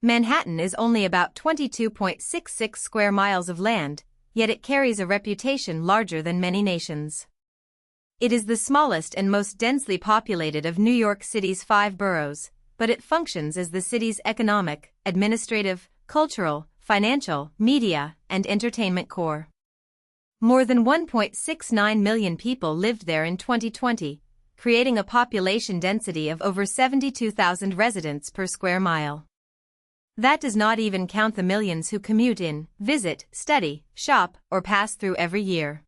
Manhattan is only about 22.66 square miles of land, yet it carries a reputation larger than many nations. It is the smallest and most densely populated of New York City's 5 boroughs, but it functions as the city's economic, administrative, cultural, financial, media, and entertainment core. More than 1.69 million people lived there in 2020, creating a population density of over 72,000 residents per square mile. That does not even count the millions who commute in, visit, study, shop, or pass through every year.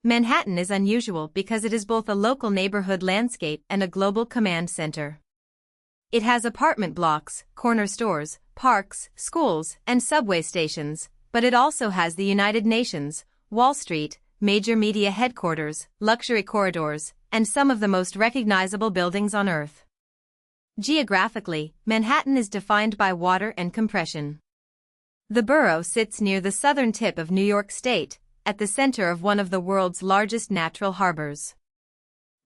Manhattan is unusual because it is both a local neighborhood landscape and a global command center. It has apartment blocks, corner stores, parks, schools, and subway stations, but it also has the United Nations, Wall Street, major media headquarters, luxury corridors, and some of the most recognizable buildings on Earth. Geographically, Manhattan is defined by water and compression. The borough sits near the southern tip of New York State, at the center of one of the world's largest natural harbors.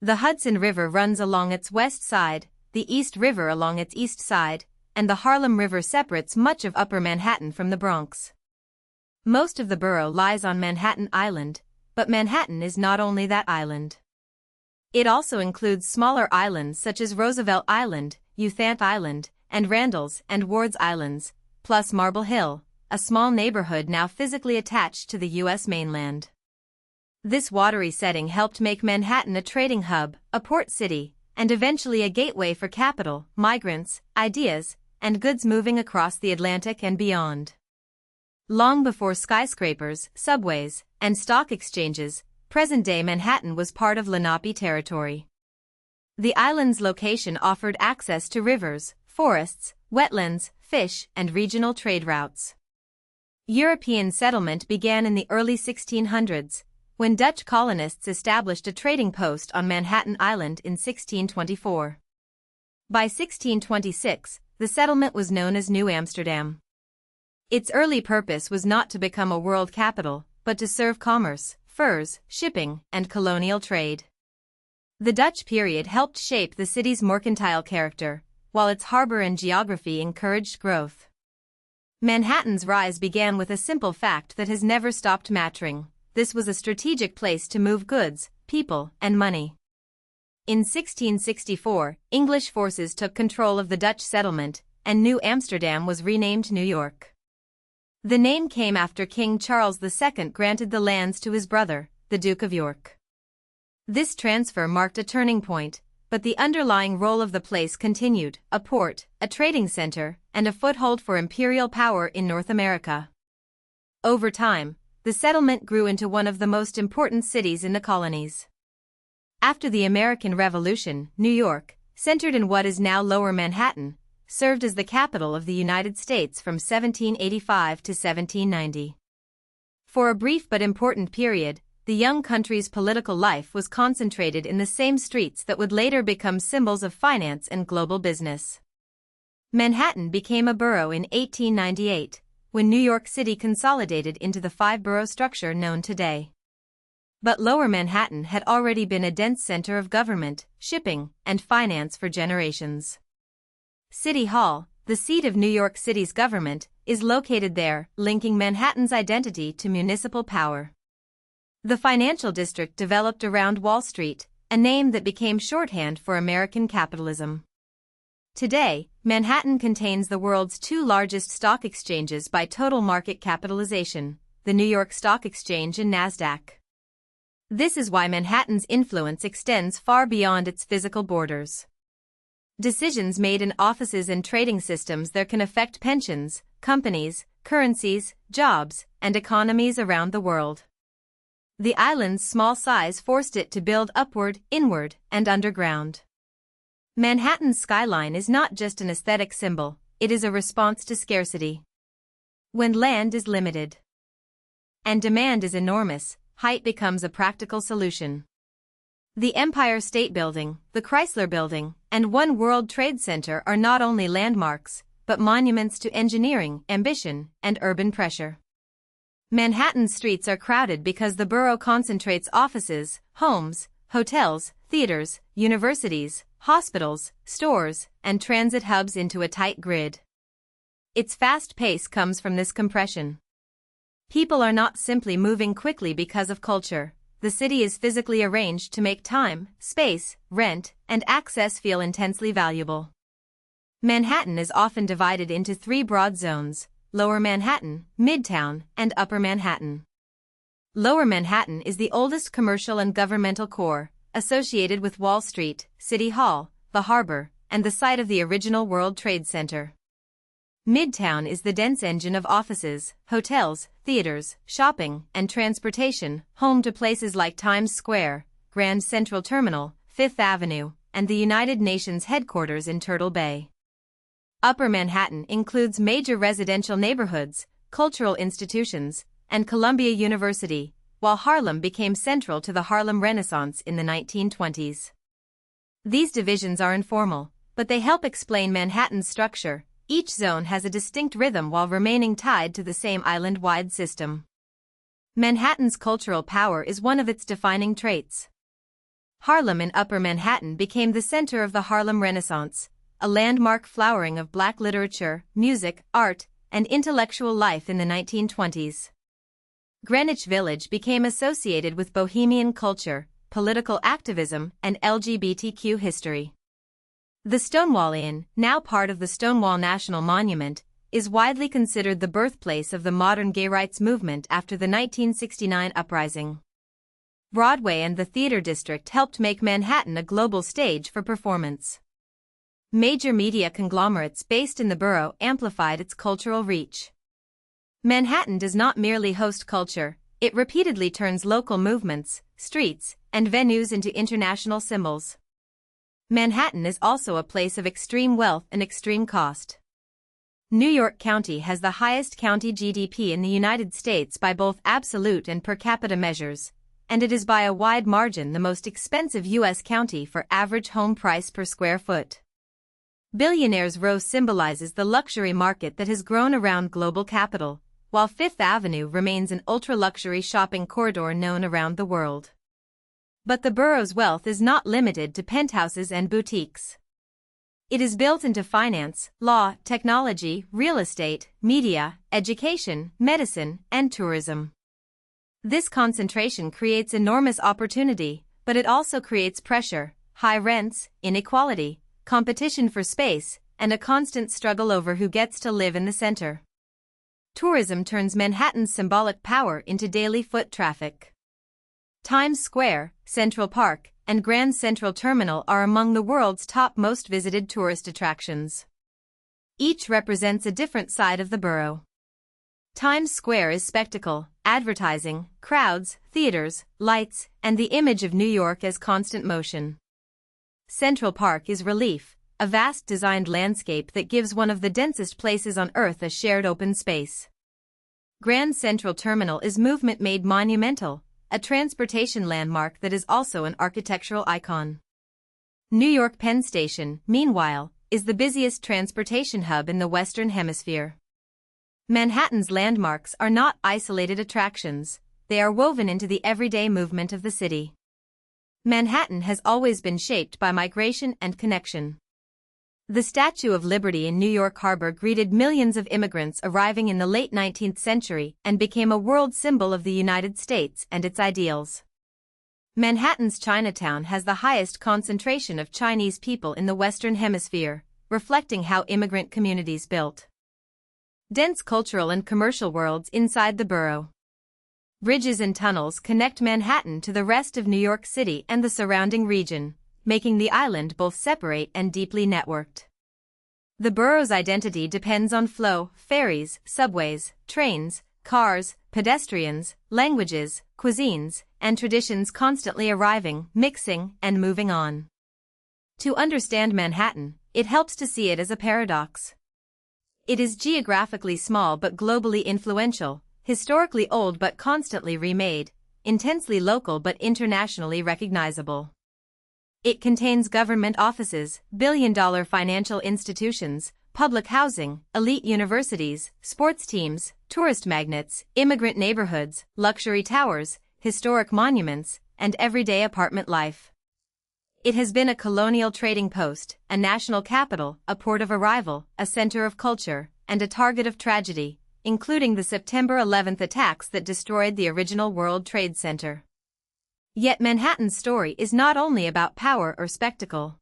The Hudson River runs along its west side, the East River along its east side, and the Harlem River separates much of Upper Manhattan from the Bronx. Most of the borough lies on Manhattan Island, but Manhattan is not only that island. It also includes smaller islands such as Roosevelt Island, Uthant Island, and Randall's and Ward's Islands, plus Marble Hill, a small neighborhood now physically attached to the U.S. mainland. This watery setting helped make Manhattan a trading hub, a port city, and eventually a gateway for capital, migrants, ideas, and goods moving across the Atlantic and beyond. Long before skyscrapers, subways, and stock exchanges, present-day Manhattan was part of Lenape territory. The island's location offered access to rivers, forests, wetlands, fish, and regional trade routes. European settlement began in the early 1600s, when Dutch colonists established a trading post on Manhattan Island in 1624. By 1626, the settlement was known as New Amsterdam. Its early purpose was not to become a world capital, but to serve commerce, furs, shipping, and colonial trade. The Dutch period helped shape the city's mercantile character, while its harbor and geography encouraged growth. Manhattan's rise began with a simple fact that has never stopped mattering: this was a strategic place to move goods, people, and money. In 1664, English forces took control of the Dutch settlement, and New Amsterdam was renamed New York. The name came after King Charles II granted the lands to his brother, the Duke of York. This transfer marked a turning point, but the underlying role of the place continued: a port, a trading center, and a foothold for imperial power in North America. Over time, the settlement grew into one of the most important cities in the colonies. After the American Revolution, New York, centered in what is now Lower Manhattan, served as the capital of the United States from 1785 to 1790. For a brief but important period, the young country's political life was concentrated in the same streets that would later become symbols of finance and global business. Manhattan became a borough in 1898, when New York City consolidated into the 5-borough structure known today. But Lower Manhattan had already been a dense center of government, shipping, and finance for generations. City Hall, the seat of New York City's government, is located there, linking Manhattan's identity to municipal power. The financial district developed around Wall Street, a name that became shorthand for American capitalism. Today, Manhattan contains the world's 2 largest stock exchanges by total market capitalization, the New York Stock Exchange and NASDAQ. This is why Manhattan's influence extends far beyond its physical borders. Decisions made in offices and trading systems there can affect pensions, companies, currencies, jobs, and economies around the world. The island's small size forced it to build upward, inward, and underground. Manhattan's skyline is not just an aesthetic symbol, it is a response to scarcity. When land is limited and demand is enormous, height becomes a practical solution. The Empire State Building, the Chrysler Building, and One World Trade Center are not only landmarks, but monuments to engineering, ambition, and urban pressure. Manhattan's streets are crowded because the borough concentrates offices, homes, hotels, theaters, universities, hospitals, stores, and transit hubs into a tight grid. Its fast pace comes from this compression. People are not simply moving quickly because of culture. The city is physically arranged to make time, space, rent, and access feel intensely valuable. Manhattan is often divided into three broad zones: Lower Manhattan, Midtown, and Upper Manhattan. Lower Manhattan is the oldest commercial and governmental core, associated with Wall Street, City Hall, the harbor, and the site of the original World Trade Center. Midtown is the dense engine of offices, hotels, theaters, shopping, and transportation, home to places like Times Square, Grand Central Terminal, Fifth Avenue, and the United Nations headquarters in Turtle Bay. Upper Manhattan includes major residential neighborhoods, cultural institutions, and Columbia University, while Harlem became central to the Harlem Renaissance in the 1920s. These divisions are informal, but they help explain Manhattan's structure. Each zone has a distinct rhythm while remaining tied to the same island-wide system. Manhattan's cultural power is one of its defining traits. Harlem in Upper Manhattan became the center of the Harlem Renaissance, a landmark flowering of Black literature, music, art, and intellectual life in the 1920s. Greenwich Village became associated with bohemian culture, political activism, and LGBTQ history. The Stonewall Inn, now part of the Stonewall National Monument, is widely considered the birthplace of the modern gay rights movement after the 1969 uprising. Broadway and the Theater District helped make Manhattan a global stage for performance. Major media conglomerates based in the borough amplified its cultural reach. Manhattan does not merely host culture, it repeatedly turns local movements, streets, and venues into international symbols. Manhattan is also a place of extreme wealth and extreme cost. New York County has the highest county GDP in the United States by both absolute and per capita measures, and it is by a wide margin the most expensive U.S. county for average home price per square foot. Billionaires Row symbolizes the luxury market that has grown around global capital, while Fifth Avenue remains an ultra-luxury shopping corridor known around the world. But the borough's wealth is not limited to penthouses and boutiques. It is built into finance, law, technology, real estate, media, education, medicine, and tourism. This concentration creates enormous opportunity, but it also creates pressure, high rents, inequality, competition for space, and a constant struggle over who gets to live in the center. Tourism turns Manhattan's symbolic power into daily foot traffic. Times Square, Central Park, and Grand Central Terminal are among the world's top most visited tourist attractions. Each represents a different side of the borough. Times Square is spectacle, advertising, crowds, theaters, lights, and the image of New York as constant motion. Central Park is relief, a vast designed landscape that gives one of the densest places on Earth a shared open space. Grand Central Terminal is movement made monumental, a transportation landmark that is also an architectural icon. New York Penn Station, meanwhile, is the busiest transportation hub in the Western Hemisphere. Manhattan's landmarks are not isolated attractions, they are woven into the everyday movement of the city. Manhattan has always been shaped by migration and connection. The Statue of Liberty in New York Harbor greeted millions of immigrants arriving in the late 19th century and became a world symbol of the United States and its ideals. Manhattan's Chinatown has the highest concentration of Chinese people in the Western Hemisphere, reflecting how immigrant communities built dense cultural and commercial worlds inside the borough. Bridges and tunnels connect Manhattan to the rest of New York City and the surrounding region, making the island both separate and deeply networked. The borough's identity depends on flow, ferries, subways, trains, cars, pedestrians, languages, cuisines, and traditions constantly arriving, mixing, and moving on. To understand Manhattan, it helps to see it as a paradox. It is geographically small but globally influential, historically old but constantly remade, intensely local but internationally recognizable. It contains government offices, billion-dollar financial institutions, public housing, elite universities, sports teams, tourist magnets, immigrant neighborhoods, luxury towers, historic monuments, and everyday apartment life. It has been a colonial trading post, a national capital, a port of arrival, a center of culture, and a target of tragedy, including the September 11th attacks that destroyed the original World Trade Center. Yet Manhattan's story is not only about power or spectacle.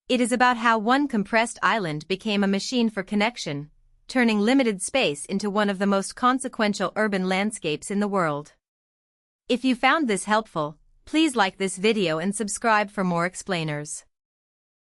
It is about how one compressed island became a machine for connection, turning limited space into one of the most consequential urban landscapes in the world. If you found this helpful, please like this video and subscribe for more explainers.